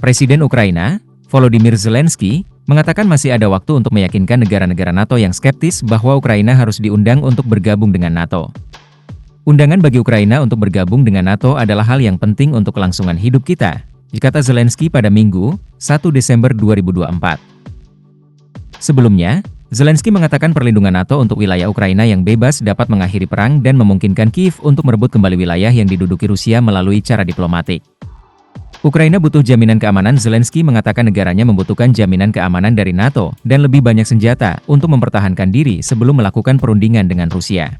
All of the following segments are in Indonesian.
Presiden Ukraina, Volodymyr Zelensky, mengatakan masih ada waktu untuk meyakinkan negara-negara NATO yang skeptis bahwa Ukraina harus diundang untuk bergabung dengan NATO. Undangan bagi Ukraina untuk bergabung dengan NATO adalah hal yang penting untuk kelangsungan hidup kita, kata Zelensky pada Minggu, 1 Desember 2024. Sebelumnya, Zelensky mengatakan perlindungan NATO untuk wilayah Ukraina yang bebas dapat mengakhiri perang dan memungkinkan Kiev untuk merebut kembali wilayah yang diduduki Rusia melalui cara diplomatik. Ukraina butuh jaminan keamanan. Zelensky mengatakan negaranya membutuhkan jaminan keamanan dari NATO dan lebih banyak senjata untuk mempertahankan diri sebelum melakukan perundingan dengan Rusia.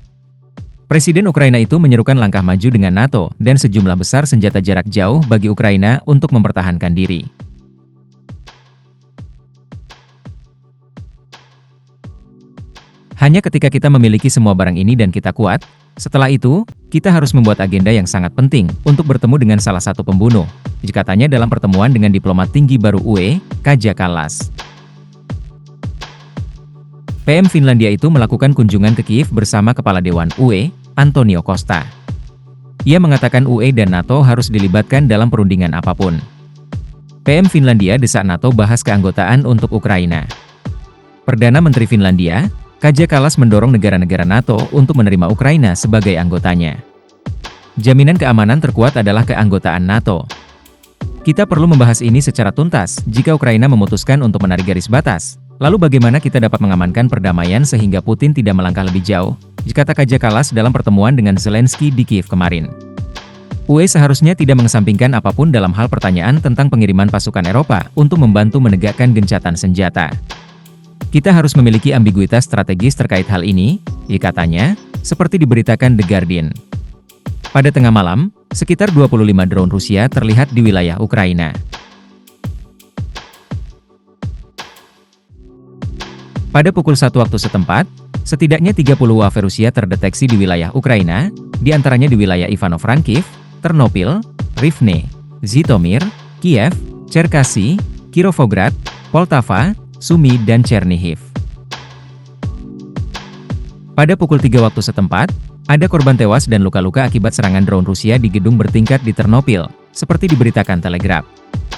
Presiden Ukraina itu menyerukan langkah maju dengan NATO dan sejumlah besar senjata jarak jauh bagi Ukraina untuk mempertahankan diri. Hanya ketika kita memiliki semua barang ini dan kita kuat, setelah itu, kita harus membuat agenda yang sangat penting untuk bertemu dengan salah satu pembunuh, katanya dalam pertemuan dengan diplomat tinggi baru UE, Kaja Kallas. PM Finlandia itu melakukan kunjungan ke Kiev bersama Kepala Dewan UE, Antonio Costa. Ia mengatakan UE dan NATO harus dilibatkan dalam perundingan apapun. PM Finlandia desak NATO bahas keanggotaan untuk Ukraina. Perdana Menteri Finlandia, Kaja Kallas mendorong negara-negara NATO untuk menerima Ukraina sebagai anggotanya. Jaminan keamanan terkuat adalah keanggotaan NATO. Kita perlu membahas ini secara tuntas jika Ukraina memutuskan untuk menarik garis batas. Lalu bagaimana kita dapat mengamankan perdamaian sehingga Putin tidak melangkah lebih jauh, kata Kaja Kallas dalam pertemuan dengan Zelensky di Kiev kemarin. UE seharusnya tidak mengesampingkan apapun dalam hal pertanyaan tentang pengiriman pasukan Eropa untuk membantu menegakkan gencatan senjata. Kita harus memiliki ambiguitas strategis terkait hal ini, katanya, seperti diberitakan The Guardian. Pada tengah malam, sekitar 25 drone Rusia terlihat di wilayah Ukraina. Pada pukul 1 waktu setempat, setidaknya 30 UAV Rusia terdeteksi di wilayah Ukraina, di antaranya di wilayah Ivano-Frankivsk, Ternopil, Rivne, Zhytomyr, Kiev, Cherkasy, Kirovograd, Poltava, Sumy dan Chernihiv. Pada pukul 3 waktu setempat, ada korban tewas dan luka-luka akibat serangan drone Rusia di gedung bertingkat di Ternopil, seperti diberitakan Telegraph.